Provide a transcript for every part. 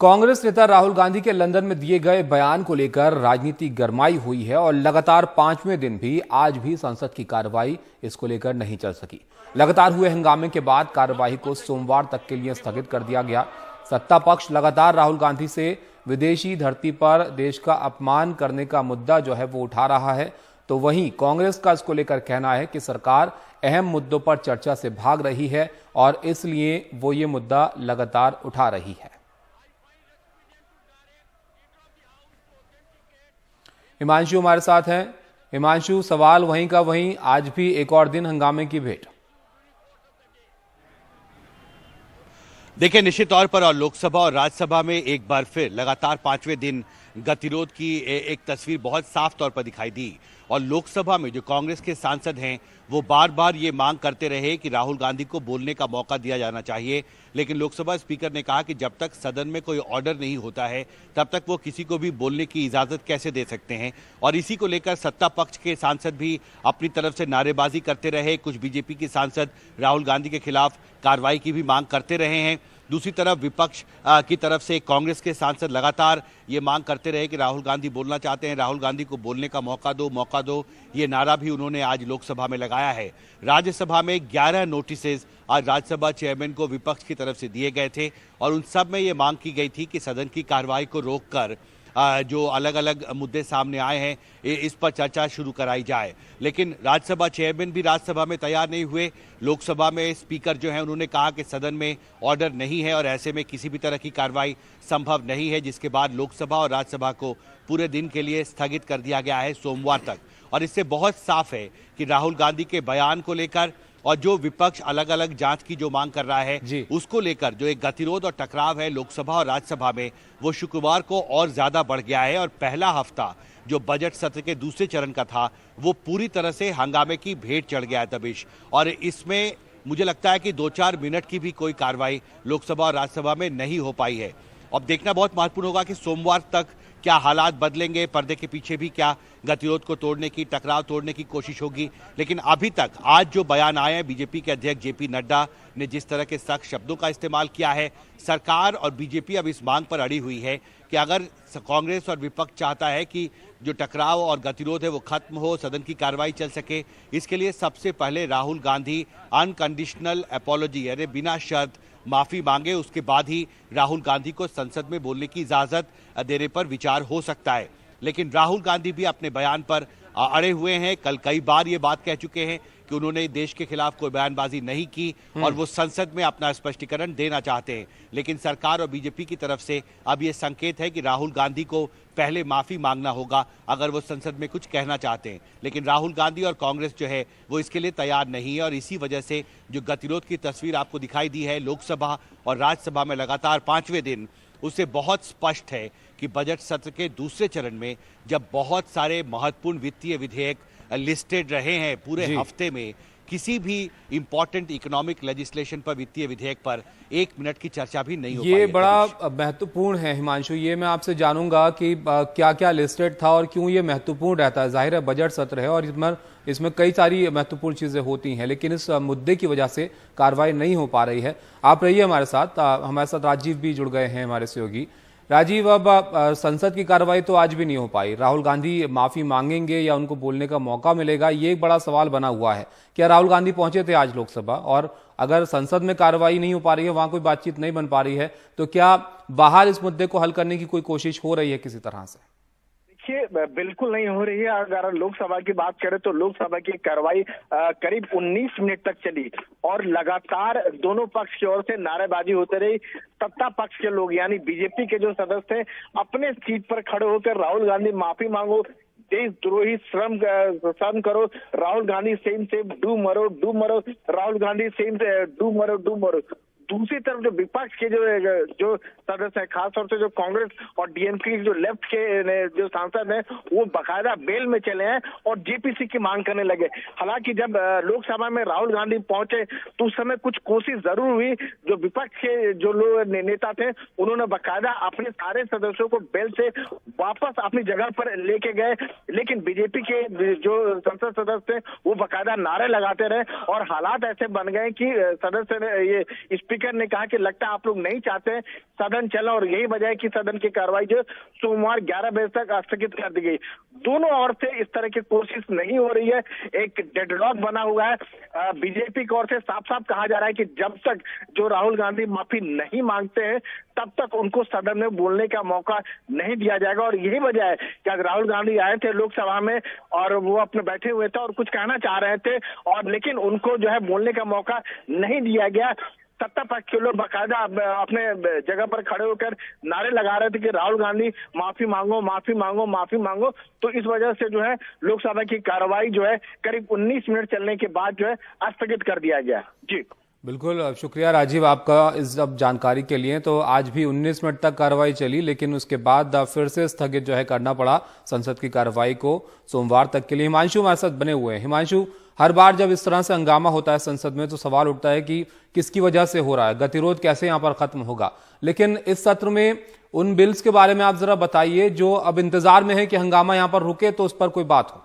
कांग्रेस नेता राहुल गांधी के लंदन में दिए गए बयान को लेकर राजनीति गरमाई हुई है और लगातार पांचवें दिन भी आज भी संसद की कार्रवाई इसको लेकर नहीं चल सकी। लगातार हुए हंगामे के बाद कार्यवाही को सोमवार तक के लिए स्थगित कर दिया गया। सत्ता पक्ष लगातार राहुल गांधी से विदेशी धरती पर देश का अपमान करने का मुद्दा जो है वो उठा रहा है, तो वहीं कांग्रेस का इसको लेकर कहना है कि सरकार अहम मुद्दों पर चर्चा से भाग रही है और इसलिए वो ये मुद्दा लगातार उठा रही है। हिमांशु हमारे साथ हैं। हिमांशु, सवाल वहीं का वहीं, आज भी एक और दिन हंगामे की भेंट। देखिए, निश्चित तौर पर और लोकसभा और राज्यसभा में एक बार फिर लगातार पांचवें दिन गतिरोध की एक तस्वीर बहुत साफ तौर पर दिखाई दी। और लोकसभा में जो कांग्रेस के सांसद हैं वो बार बार ये मांग करते रहे कि राहुल गांधी को बोलने का मौका दिया जाना चाहिए, लेकिन लोकसभा स्पीकर ने कहा कि जब तक सदन में कोई ऑर्डर नहीं होता है तब तक वो किसी को भी बोलने की इजाजत कैसे दे सकते हैं। और इसी को लेकर सत्ता पक्ष के सांसद भी अपनी तरफ से नारेबाजी करते रहे। कुछ बीजेपी के सांसद राहुल गांधी के खिलाफ कार्रवाई की भी मांग करते रहे हैं। दूसरी तरफ विपक्ष की तरफ से कांग्रेस के सांसद लगातार ये मांग करते रहे कि राहुल गांधी बोलना चाहते हैं, राहुल गांधी को बोलने का मौका दो। ये नारा भी उन्होंने आज लोकसभा में लगाया है। राज्यसभा में 11 नोटिसेज आज राज्यसभा चेयरमैन को विपक्ष की तरफ से दिए गए थे और उन सब में ये मांग की गई थी कि सदन की कार्रवाई को रोककर जो अलग अलग मुद्दे सामने आए हैं इस पर चर्चा शुरू कराई जाए। लेकिन राज्यसभा चेयरमैन भी राज्यसभा में तैयार नहीं हुए। लोकसभा में स्पीकर जो हैं उन्होंने कहा कि सदन में ऑर्डर नहीं है और ऐसे में किसी भी तरह की कार्रवाई संभव नहीं है, जिसके बाद लोकसभा और राज्यसभा को पूरे दिन के लिए स्थगित कर दिया गया है सोमवार तक। और इससे बहुत साफ है कि राहुल गांधी के बयान को लेकर और जो विपक्ष अलग अलग जांच की जो मांग कर रहा है उसको लेकर जो एक गतिरोध और टकराव है लोकसभा और राज्यसभा में, वो शुक्रवार को और ज्यादा बढ़ गया है। और पहला हफ्ता जो बजट सत्र के दूसरे चरण का था वो पूरी तरह से हंगामे की भेंट चढ़ गया है तबिश। और इसमें मुझे लगता है कि 2-4 मिनट की भी कोई कार्रवाई लोकसभा और राज्यसभा में नहीं हो पाई है। अब देखना बहुत महत्वपूर्ण होगा कि सोमवार तक क्या हालात बदलेंगे, पर्दे के पीछे भी क्या गतिरोध को तोड़ने की, टकराव तोड़ने की कोशिश होगी। लेकिन अभी तक आज जो बयान आए हैं, बीजेपी के अध्यक्ष जेपी नड्डा ने जिस तरह के सख्त शब्दों का इस्तेमाल किया है, सरकार और बीजेपी अब इस मांग पर अड़ी हुई है कि अगर कांग्रेस और विपक्ष चाहता है कि जो टकराव और गतिरोध है वो खत्म हो, सदन की कार्रवाई चल सके, इसके लिए सबसे पहले राहुल गांधी अनकंडीशनल अपॉलॉजी यानी बिना शर्त माफी मांगे, उसके बाद ही राहुल गांधी को संसद में बोलने की इजाजत देने पर विचार हो सकता है। लेकिन राहुल गांधी भी अपने बयान पर अड़े हुए हैं। कल कई बार ये बात कह चुके हैं कि उन्होंने देश के खिलाफ कोई बयानबाजी नहीं की और वो संसद में अपना स्पष्टीकरण देना चाहते हैं। लेकिन सरकार और बीजेपी की तरफ से अब ये संकेत है कि राहुल गांधी को पहले माफी मांगना होगा अगर वो संसद में कुछ कहना चाहते हैं। लेकिन राहुल गांधी और कांग्रेस जो है वो इसके लिए तैयार नहीं है और इसी वजह से जो गतिरोध की तस्वीर आपको दिखाई दी है लोकसभा और राज्यसभा में लगातार पांचवें दिन, उससे बहुत स्पष्ट है कि बजट सत्र के दूसरे चरण में जब बहुत सारे महत्वपूर्ण वित्तीय विधेयक लिस्टेड रहे हैं पूरे हफ्ते में, किसी भी इंपॉर्टेंट इकोनॉमिक लेजिस्लेशन पर, वित्तीय विधेयक पर 1 मिनट की चर्चा भी नहीं हो पाई। ये बड़ा महत्वपूर्ण है हिमांशु, ये मैं आपसे जानूंगा कि क्या क्या लिस्टेड था और क्यों ये महत्वपूर्ण रहता है। जाहिर है बजट सत्र है और इसमें कई सारी महत्वपूर्ण चीजें होती हैं, लेकिन इस मुद्दे की वजह से कार्रवाई नहीं हो पा रही है। आप रहिए हमारे साथ राजीव भी जुड़ गए हैं हमारे सहयोगी। राजीव, अब संसद की कार्रवाई तो आज भी नहीं हो पाई, राहुल गांधी माफी मांगेंगे या उनको बोलने का मौका मिलेगा, ये एक बड़ा सवाल बना हुआ है। क्या राहुल गांधी पहुंचे थे आज लोकसभा, और अगर संसद में कार्रवाई नहीं हो पा रही है, वहां कोई बातचीत नहीं बन पा रही है, तो क्या बाहर इस मुद्दे को हल करने की कोई कोशिश हो रही है किसी तरह से? बिल्कुल नहीं हो रही है। अगर लोकसभा की बात करें तो लोकसभा की कार्रवाई करीब 19 मिनट तक चली और लगातार दोनों पक्ष की ओर से नारेबाजी होते रही। सत्ता पक्ष के लोग यानी बीजेपी के जो सदस्य थे अपने सीट पर खड़े होकर राहुल गांधी माफी मांगो, देशद्रोही श्रम करो, राहुल गांधी सेम डू मरो, राहुल गांधी सेम डू मरो। दूसरी तरफ जो विपक्ष के जो सदस्य है, खासतौर से जो कांग्रेस और डीएमके जो लेफ्ट के जो सांसद हैं, वो बकायदा बेल में चले हैं और जेपीसी की मांग करने लगे। हालांकि जब लोकसभा में राहुल गांधी पहुंचे तो उस समय कुछ कोशिश जरूर हुई। जो विपक्ष के जो लोग नेता थे उन्होंने बकायदा अपने सारे सदस्यों को बेल से वापस अपनी जगह पर लेके गए, लेकिन बीजेपी के जो संसद सदस्य थे वो बकायदा नारे लगाते रहे और हालात ऐसे बन गए कि सदस्य ने ये स्पीकर ने कहा कि लगता है आप लोग नहीं चाहते सदन चले और यही वजह है कि सदन की कार्रवाई जो सोमवार 11 बजे तक स्थगित कर दी गई। दोनों ओर से इस तरह की कोशिश नहीं हो रही है, एक डेडलॉक बना हुआ है। बीजेपी की ओर से साफ साफ कहा जा रहा है कि जब तक जो राहुल गांधी माफी नहीं मांगते हैं तब तक उनको सदन में बोलने का मौका नहीं दिया जाएगा। और यही वजह है कि आज राहुल गांधी आए थे लोकसभा में और वो अपने बैठे हुए थे और कुछ कहना चाह रहे थे और लेकिन उनको जो है बोलने का मौका नहीं दिया गया। सत्ता पक्ष के लोग बाकायदा अपने जगह पर खड़े होकर नारे लगा रहे थे कि राहुल गांधी माफी मांगो, माफी मांगो, माफी मांगो। तो इस वजह से जो है लोकसभा की कार्रवाई जो है करीब 19 मिनट चलने के बाद जो है स्थगित कर दिया गया। जी बिल्कुल, शुक्रिया राजीव आपका इस अब जानकारी के लिए। तो आज भी 19 मिनट तक कार्रवाई चली, लेकिन उसके बाद फिर से स्थगित जो है करना पड़ा संसद की कार्रवाई को सोमवार तक के लिए। हिमांशु हमारे साथ बने हुए हैं। हिमांशु, हर बार जब इस तरह से हंगामा होता है संसद में तो सवाल उठता है कि किसकी वजह से हो रहा है, गतिरोध कैसे यहां पर खत्म होगा। लेकिन इस सत्र में उन बिल्स के बारे में आप जरा बताइए जो अब इंतजार में है कि हंगामा यहां पर रुके तो उस पर कोई बात हो।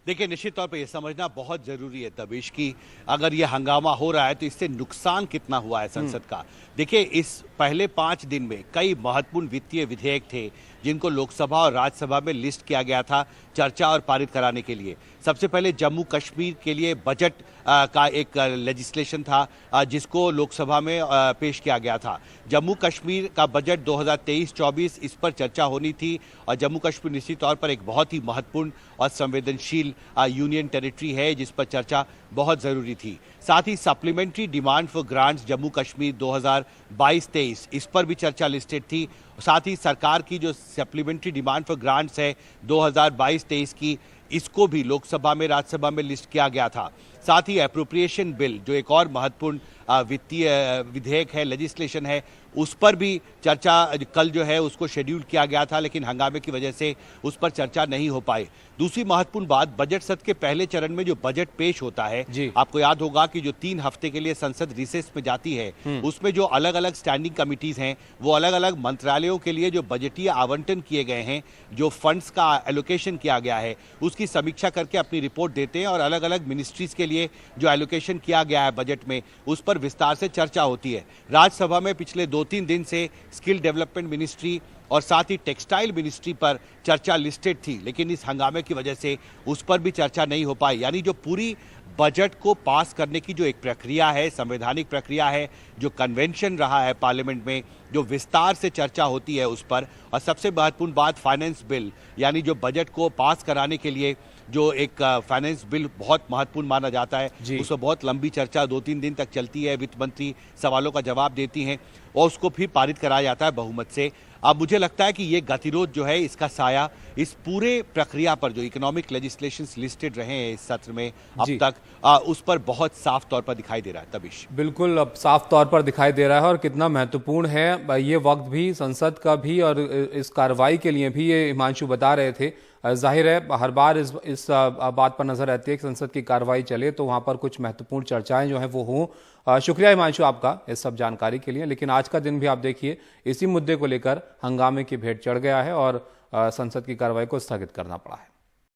देखिए, निश्चित तौर पर यह समझना बहुत जरूरी है तबीश की अगर यह हंगामा हो रहा है तो इससे नुकसान कितना हुआ है संसद का। देखिए, इस पहले 5 दिन में कई महत्वपूर्ण वित्तीय विधेयक थे जिनको लोकसभा और राज्यसभा में लिस्ट किया गया था चर्चा और पारित कराने के लिए। सबसे पहले जम्मू कश्मीर के लिए बजट का एक लेजिस्लेशन था जिसको लोकसभा में पेश किया गया था। जम्मू कश्मीर का बजट 2023-24 इस पर चर्चा होनी थी और जम्मू कश्मीर निश्चित तौर पर एक बहुत ही महत्वपूर्ण और संवेदनशील यूनियन टेरिटरी है जिस पर चर्चा बहुत जरूरी थी। साथ ही supplementary demand for grants Jammu Kashmir 2022-23 इस पर भी चर्चा लिस्टेड थी। साथ ही सरकार की जो सप्लीमेंट्री डिमांड फॉर ग्रांट्स है 2022-23 की, इसको भी लोकसभा में राज्यसभा में लिस्ट किया गया था। साथ ही एप्रोप्रिएशन बिल जो एक और महत्वपूर्ण वित्तीय विधेयक है, लेजिस्लेशन है, उस पर भी चर्चा कल जो है उसको शेड्यूल किया गया था, लेकिन हंगामे की वजह से उस पर चर्चा नहीं हो पाई। दूसरी महत्वपूर्ण बात, बजट सत्र के पहले चरण में जो बजट पेश होता है, आपको याद होगा कि जो 3 हफ्ते के लिए संसद रिसेस में जाती है उसमें जो अलग अलग स्टैंडिंग कमिटीज हैं वो अलग अलग मंत्रालयों के लिए जो बजटीय आवंटन किए गए हैं, जो फंड्स का एलोकेशन किया गया है, उसकी समीक्षा करके अपनी रिपोर्ट देते हैं और अलग अलग मिनिस्ट्रीज के लिए जो एलोकेशन किया गया है बजट में उस पर विस्तार से चर्चा होती है। राज्यसभा में पिछले 2-3 दिन से स्किल डेवलपमेंट मिनिस्ट्री और साथ ही टेक्सटाइल मिनिस्ट्री पर चर्चा लिस्टेड थी, लेकिन इस हंगामे की वजह से उस पर भी चर्चा नहीं हो पाई। यानी जो पूरी बजट को पास करने की जो एक प्रक्रिया है, संवैधानिक प्रक्रिया है, जो कन्वेंशन रहा है पार्लियामेंट में, जो विस्तार से चर्चा होती है उस पर, और सबसे महत्वपूर्ण बात फाइनेंस बिल, यानी जो बजट को पास कराने के लिए जो एक फाइनेंस बिल बहुत महत्वपूर्ण माना जाता है, उसमें बहुत लंबी चर्चा 2-3 दिन तक चलती है, वित्त मंत्री सवालों का जवाब देती हैं और उसको फिर पारित कराया जाता है बहुमत से। अब मुझे लगता है कि ये गतिरोध जो है इसका साया इस पूरे प्रक्रिया पर जो इकोनॉमिक लेजिस्लेशंस लिस्टेड रहे हैं इस सत्र में अब तक उस पर बहुत साफ तौर पर दिखाई दे रहा है। तबीश बिल्कुल अब साफ तौर पर दिखाई दे रहा है और कितना महत्वपूर्ण है ये वक्त भी संसद का भी और इस कार्रवाई के लिए भी, ये हिमांशु बता रहे थे। जाहिर है हर बार इस बात पर नजर रहती है कि संसद की कार्रवाई चले तो वहां पर कुछ महत्वपूर्ण चर्चाएं जो हैं वो हों। शुक्रिया हिमांशु आपका इस सब जानकारी के लिए। लेकिन आज का दिन भी आप देखिए इसी मुद्दे को लेकर हंगामे की भेंट चढ़ गया है और संसद की कार्रवाई को स्थगित करना पड़ा है।